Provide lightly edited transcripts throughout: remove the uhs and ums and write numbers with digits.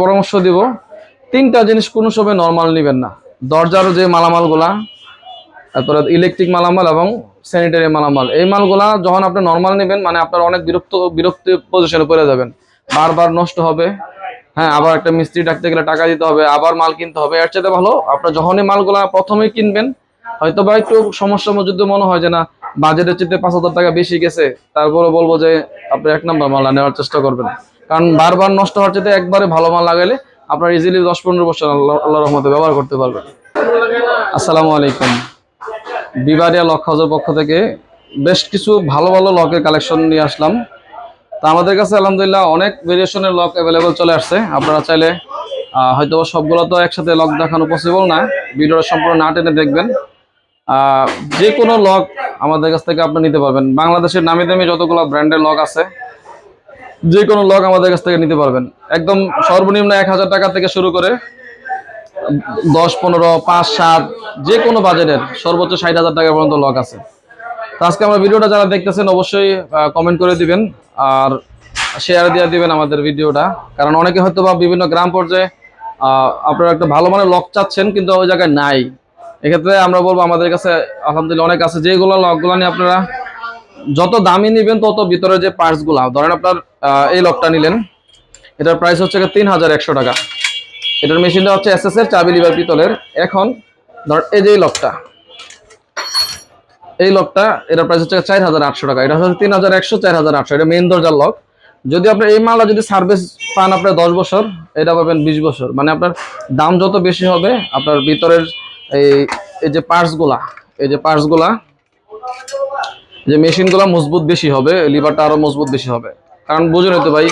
পরামর্শ দিব, তিনটা জিনিস কোনো সময় নর্মাল নেবেন না। দরজার যে মালামালগুলা, তারপরে ইলেকট্রিক মালামাল এবং স্যানিটারি মালামাল, এই মালগুলা যখন আপনি নর্মাল নেবেন মানে আপনার অনেক বিরক্তি পজিশনে পড়ে যাবেন, বারবার নষ্ট হবে। হ্যাঁ, আবার একটা মিস্ত্রি ডাকতে গেলে টাকা দিতে হবে, আবার মাল কিনতে হবে। এর চাইতে ভালো আপনার যখনই মালগুলা প্রথমেই কিনবেন, হয়তো বা একটু সমস্যার মধ্যে যদি মনে হয় যে না বাজেটের চেয়ে 5,000 টাকা বেশি গেছে, তারপরে বলবো যে আপনি 1 নম্বর মাল নেওয়ার চেষ্টা করবেন। কারণ বারবার নষ্ট হওয়ার চেয়ে একবারে ভালো মাল লাগাইলে আপনার ইজিলি 10-15 বছর আল্লাহর রহমতে ব্যবহার করতে পারবেন। আসসালামু আলাইকুম। বিবারিয়া লক হাউসের পক্ষ থেকে বেশ কিছু ভালো ভালো লকের কালেকশন নিয়ে আসলাম। তো আমাদের কাছে আলহামদুলিল্লাহ অনেক ভেরিয়েশনের লক অ্যাভেলেবল চলে আসছে। আপনারা চাইলে হয়তো সবগুলো তো একসাথে লক দেখানো পসিবল না, ভিডিওটা সম্পূর্ণ না টেনে দেখবেন। যে কোনো লক আমাদের কাছ থেকে আপনি নিতে পারবেন। বাংলাদেশের নামি দামি যতগুলো ব্র্যান্ডের লক আছে, যে কোনো লক আমাদের কাছ থেকে নিতে পারবেন। একদম সর্বনিম্ন 1,000 টাকা থেকে শুরু করে 10, 15, 5, 7 যে কোনো বাজেটের সর্বোচ্চ 60,000 টাকা পর্যন্ত লক আছে। তো আজকে আমরা ভিডিওটা যারা দেখতেছেন অবশ্যই কমেন্ট করে দিবেন আর শেয়ার দিয়ে দিবেন আমাদের ভিডিওটা। কারণ অনেকে হয়তো বা বিভিন্ন গ্রাম পর্যায়ে আপনারা একটা ভালো মানের লক চাচ্ছেন কিন্তু ওই জায়গায় নাই। এক্ষেত্রে আমরা বলবো আমাদের কাছে আলহামদুলিল্লাহ অনেক আছে। যেগুলো লকগুলো নিয়ে আপনারা যত দামি নেবেন তত ভিতরে যে পার্টসগুলো, ধরেন আপনার এই লকটা নিলেন, এটার প্রাইস হচ্ছে 3,100 টাকা। এটার মেশিনটা হচ্ছে এসএস এর, চাবি লিভার পিতলের। এখন ধর এই যে এই লকটা এটার প্রাইস হচ্ছে 4,800 টাকা। এটা হচ্ছে 3,100, 4,800, এটা মেইন দরজার লক। যদি আপনি এই মালটা যদি সার্ভিস পান আপনার 10 বছর, এটা পাবেন 20 বছর। মানে আপনার দাম যত বেশি হবে আপনার ভিতরের এই এই যে পার্টসগুলা যে মেশিনগুলো মজবুত বেশি হবে, লিভারটা আরো মজবুত বেশি হবে। কারণ বুঝুন তো ভাই,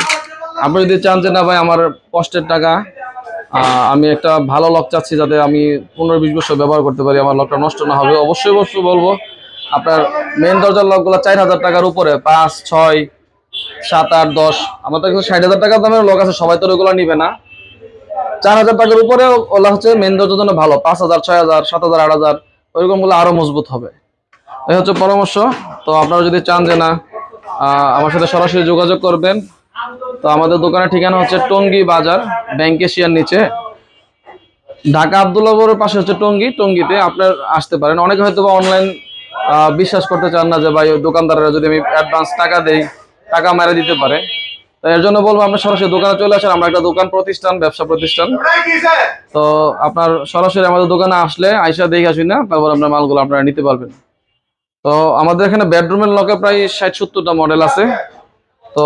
আপনি যদি চান যে না ভাই আমার কষ্টের টাকা, আমি একটা ভালো লক চাচ্ছি যাতে আমি 15-20 বছর ব্যবহার করতে পারি, আমার লকটা নষ্ট না হবে, অবশ্যই বলবো আপনার মেন দরজার লকগুলো 4,000 টাকার উপরে, 5, 6, 7, 8, 10, আমাদের কাছে 60,000 টাকা দামের লক আছে, সবাই তো ওগুলো নিবে না। 4,000 টাকার উপরে ওগুলো হচ্ছে মেন দরজার জন্য ভালো, 5,000, 6,000, 7,000, 8,000 ওইরকম গুলো আরো মজবুত হবে। এই হচ্ছে পরামর্শ। তো আপনারা যদি চান যে না আমার সাথে সরাসরি যোগাযোগ করবেন, তো আমাদের দোকানের ঠিকানা হচ্ছে টঙ্গী বাজার, ব্যাংক এশিয়ার নিচে, ঢাকা আব্দুল্লাহপুরের পাশে হচ্ছে টঙ্গীতে আপনার আসতে পারেন। অনেকে হয়তো অনলাইন বিশ্বাস করতে চান না যে ভাই দোকানদাররা যদি আমি অ্যাডভান্স টাকা দেই টাকা মেরে দিতে পারে। তো এর জন্য বলবো আপনার সরাসরি দোকানে চলে আসেন। আমরা একটা দোকান প্রতিষ্ঠান, ব্যবসা প্রতিষ্ঠান। তো আপনার সরাসরি আমাদের দোকানে আসলে আইসা দেখে আসুন না, তারপর আপনার মালগুলো আপনারা নিতে পারবেন। তো আমাদের এখানে বেডরুমের লকে প্রায় 60-70টা মডেল আছে। তো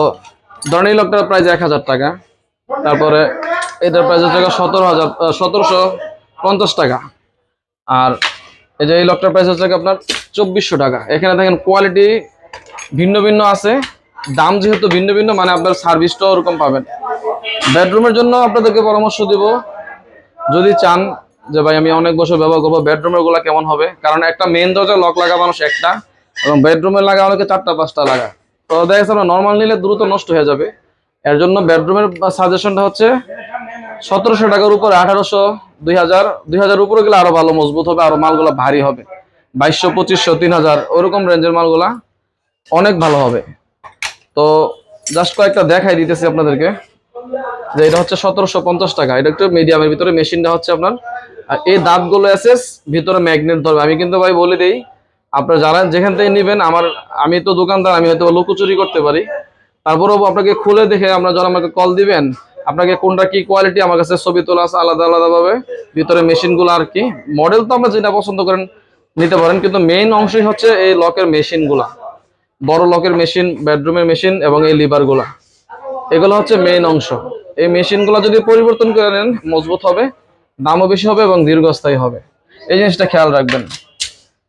ধরেন এই লকটার প্রাইস 1,000 টাকা, তারপরে এটার প্রাইস হচ্ছে 1750 টাকা, আর এই যে এই লকটার প্রাইস হচ্ছে আপনার 2,400 টাকা। এখানে দেখেন কোয়ালিটি ভিন্ন ভিন্ন আছে, দাম যেহেতু ভিন্ন ভিন্ন মানে আপনার সার্ভিসটাও ওরকম পাবেন। বেডরুমের জন্য আপনাদেরকে পরামর্শ দিব, যদি চান যে ভাই আমি অনেক বছর ব্যবহার করবো, বেডরুমের গুলা কেমন হবে, কারণ একটা মেন দরজা লক লাগা মানুষ একটা, এবং বেডরুমে লাগা অনেকে 4টা 5টা লাগা। তো দেখা যাচ্ছে আমরা নর্মাল নিলে দ্রুত নষ্ট হয়ে যাবে। এর জন্য বেডরুমের সাজেশনটা হচ্ছে 1,700 টাকার উপরে, 1,800, 2,000, 2,000 উপরে গেলে আরো ভালো মজবুত হবে, আরো মালগুলা ভারী হবে। 2,200, 2,500, 3,000 ওরকম রেঞ্জের মালগুলা অনেক ভালো হবে। তো জাস্ট কয়েকটা দেখাই দিতেছি আপনাদেরকে, যে এটা হচ্ছে 1,750 টাকা। এটা একটু মিডিয়ামের ভিতরে, মেশিনটা হচ্ছে আপনার এই দাঁতগুলো এসএস, ভিতরে ম্যাগনেট ধরবে। আমি কিন্তু ভাই বলে দেই, আপনারা যারা যেখান থেকে নেবেন, আমি তো দোকানদার, আমি হয়তো লুকোচুরি করতে পারি, তারপরেও আপনাকে খুলে দেখে আমরা যখন আমাকে কল দিবেন, আপনাকে কোনটা কি কোয়ালিটি আমার কাছে ছবি তোলা আছে আলাদা আলাদা ভাবে, ভিতরে মেশিনগুলো আর কি মডেল তো আমরা যেটা পছন্দ করেন নিতে পারেন, কিন্তু মেইন অংশই হচ্ছে এই লকের মেশিনগুলা, বড় লকের মেশিন, বেডরুমের মেশিন এবং এই লিভারগুলা, এগুলো হচ্ছে মেইন অংশ। এই মেশিনগুলো যদি পরিবর্তন করে নেন মজবুত হবে, দামও বেশি হবে এবং দীর্ঘস্থায়ী হবে। এই জিনিসটা খেয়াল রাখবেন।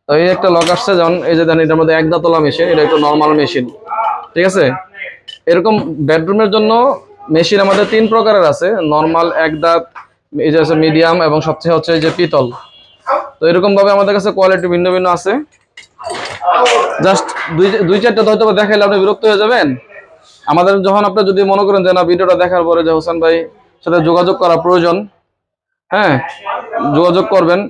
তো এই একটা লক আসছে, যেমন এই যে দেখেন এটার মধ্যে 1 দাঁতলা মেশিন, এটা একটু নর্মাল মেশিন, ঠিক আছে। এরকম বেডরুমের জন্য মেশিন আমাদের 3 প্রকারের আছে, নর্মাল, 1 দাঁত, এই যে আছে মিডিয়াম, এবং সবচেয়ে হচ্ছে এই যে পিতল। তো এরকম ভাবে আমাদের কাছে কোয়ালিটি ভিন্ন ভিন্ন আছে। জাস্ট দুই চারটা হয়তো দেখাইলে আপনি বিরক্ত হয়ে যাবেন। আমাদের যখন আপনি যদি মনে করেন যে না ভিডিওটা দেখার পরে যে হোসেন ভাই সাথে যোগাযোগ করা প্রয়োজন, হ্যাঁ যোগাযোগ করবেন।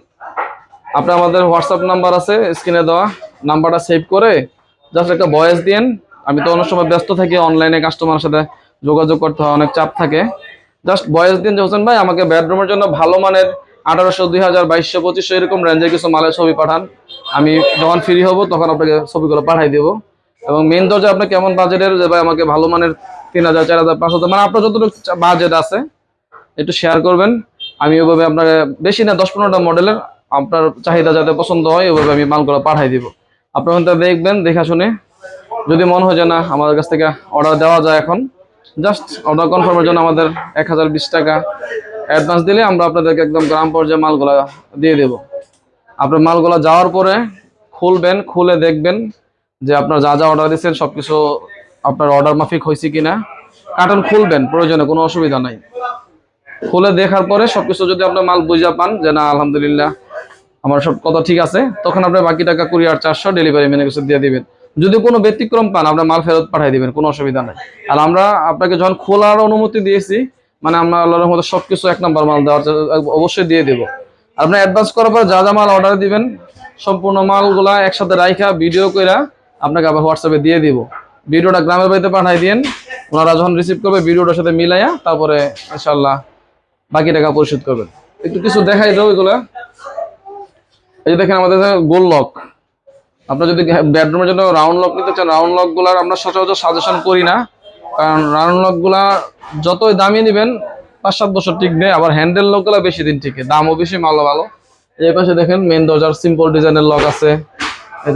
আপনি আমাদের হোয়াটসঅ্যাপ নাম্বার আছে স্ক্রিনে দেওয়া, নাম্বারটা সেভ করে জাস্ট একটা ভয়েস দিন। আমি তো অনেক সময় ব্যস্ত থাকি, অনলাইনে কাস্টমারের সাথে যোগাযোগ করতে হয়, অনেক চাপ থাকে। জাস্ট ভয়েস দিন যে হোসেন ভাই আমাকে বেডরুমের জন্য ভালো মানের 1800, 2000, 2200, 2500 এরকম রেঞ্জের কিছু মালের ছবি পাঠান, আমি যখন ফ্রি হব তখন আপনাকে ছবিগুলো পাঠাই দেবো। এবং মেন দরজা আপনি কেমন বাজেটের, যে ভাই আমাকে ভালো মানের 3000, 4000, 5000 মানে আপনার যতটুকু বাজেট আছে একটু শেয়ার করবেন। আমি ওইভাবে আপনাকে বেশি না 10-15টা মডেলের আপনার চাহিদা যাতে পছন্দ হয় ওইভাবে আমি মালগুলো পাঠাই দিব। আপনার ওখানে দেখবেন, দেখা শুনে যদি মনে হয় যে না আমাদের কাছ থেকে অর্ডার দেওয়া যায়, এখন জাস্ট অর্ডার কনফার্মের জন্য আমাদের 1020 টাকা অ্যাডভান্স দিলে আমরা আপনাদেরকে একদম গ্রাম পর্যায়ে মালগুলা দিয়ে দেব। আপনার মালগুলা যাওয়ার পরে খুলবেন, খুলে দেখবেন যে আপনার যা যা অর্ডার দিচ্ছেন সবকিছু আপনার অর্ডার মাফিক হয়েছে কিনা। কার্টন খুলবেন প্রয়োজনে, কোনো অসুবিধা নাই। খুলে দেখার পরে সবকিছু যদি আপনার মাল বুঝা পান যে না আলহামদুলিল্লাহ আমার সব কথা ঠিক আছে, তখন আপনার বাকি টাকা কুরিয়ার 400 ডেলিভারি মেনে কিছু দিয়ে দিবেন। যদি কোনো ব্যতিক্রম পান আপনার মাল ফেরত পাঠিয়ে দিবেন, কোনো অসুবিধা নাই। আর আমরা আপনাকে যখন খোলার অনুমতি দিয়েছি মানে আমরা আল্লাহর মধ্যে সবকিছু 1 নাম্বার মাল দেওয়ার অবশ্যই দিয়ে দেবো। আপনি অ্যাডভান্স করার পর যা যা মাল অর্ডার দিবেন সম্পূর্ণ মালগুলা একসাথে রাইখা ভিডিও কইরা আপনাকে আবার হোয়াটসঅ্যাপে দিয়ে দিব। ভিডিওটা গ্রামের বাড়িতে পাঠিয়ে দিন, ওনারা যখন রিসিভ করবে ভিডিওটার সাথে মিলাইয়া তারপরে ইনশাল্লাহ বাকি টাকা পরিশোধ করবেন। একটু কিছু দেখাই দাও এগুলা। এই যে দেখেন আমাদের গোল লক, আপনার যদি বেডরুমের জন্য রাউন্ড লক নিতে চান, রাউন্ড লক গুলার আমরা সচরাচর সাজেশন করি না, কারণ রাউন্ড লক গুলা যতই দামি নেবেন 5-7 বছর টিকবে, আবার হ্যান্ডেল লক গুলা বেশি দিন টিকে, দামও বেশি, মালও ভালো। এই পাশে দেখেন মেন দরজার সিম্পল ডিজাইনের লক আছে,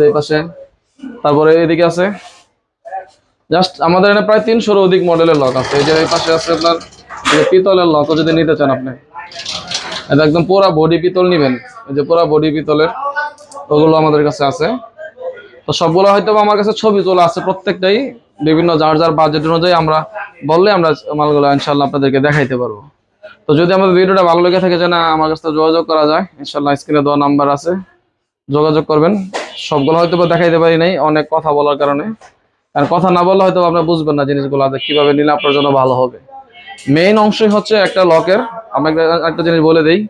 এই পাশে, তারপরে এদিকে আছে জাস্ট আমাদের এখানে প্রায় 300-এর অধিক মডেলের লক আছে। এই যে এই পাশে আছে আপনার পিতলের লকও যদি নিতে চান আপনি, এটা একদম পুরা বডি পিতল নিবেন, এই যে পুরা বডি পিতলের ওগুলো আমাদের কাছে আছে। তো সবগুলো হয়তো আমার কাছে ছবি তোলা আছে প্রত্যেকটাই, বিভিন্ন যার যার বাজেট অনুযায়ী আমরা বললে আমরা মালগুলো ইনশাল্লাহ আপনাদেরকে দেখাইতে পারবো। তো যদি আমাদের ভিডিওটা ভালো লেগে থাকে যে না আমার কাছে যোগাযোগ করা যায়, ইনশাল্লাহ স্ক্রিনে দেওয়া নাম্বার আছে, যোগাযোগ করবেন। সবগুলো হয়তো দেখাইতে পারি নাই অনেক কথা বলার কারণে, কারণ কথা না বললে হয়তো আপনারা বুঝবেন না জিনিসগুলো কিভাবে নিলে আপনার জন্য ভালো হবে। মেইন অংশই হচ্ছে একটা লকের। আমরা একটা জিনিস বলে দিই,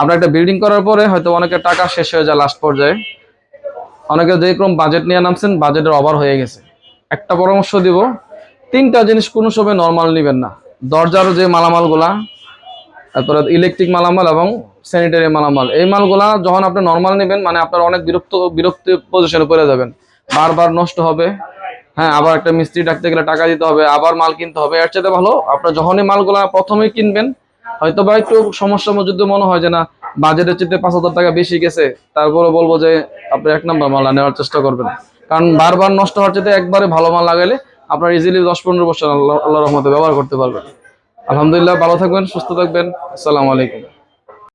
আমরা একটা বিল্ডিং করার পরে হয়তো অনেকের টাকা শেষ হয়ে যায় লাস্ট পর্যায়ে, অনেকে যেরকম বাজেট নিয়ে নামছেন বাজেটের ওভার হয়ে গেছে। একটা পরামর্শ দিব, 3টা জিনিস কোনো সময় নর্মাল নেবেন না। দরজার যে মালামালগুলা, তারপরে ইলেকট্রিক মালামাল এবং স্যানিটারি মালামাল, এই মালগুলা যখন আপনি নর্মাল নেবেন মানে আপনার অনেক বিরক্তি পজিশনে পড়ে যাবেন, বারবার নষ্ট হবে। হ্যাঁ, আবার একটা মিস্ত্রি ডাকতে গেলে টাকা দিতে হবে, আবার মাল কিনতে হবে। এর চাইতে ভালো আপনার যখনই মালগুলা প্রথমেই কিনবেন হয়তো বা একটু সমস্যা যদি মনে হয় যে না বাজেটের চেয়ে 5000 টাকা বেশি গেছে, তারপরে বলবো যে আপনি 1 নাম্বার মাল নেওয়ার চেষ্টা করবেন। কারণ বারবার নষ্ট হওয়ার চাইতে একবারে ভালো মাল লাগাইলে আপনার ইজিলি 10-15 বছর আল্লাহর রহমতে ব্যবহার করতে পারবেন। আলহামদুলিল্লাহ, ভালো থাকবেন, সুস্থ থাকবেন। আসসালামু আলাইকুম।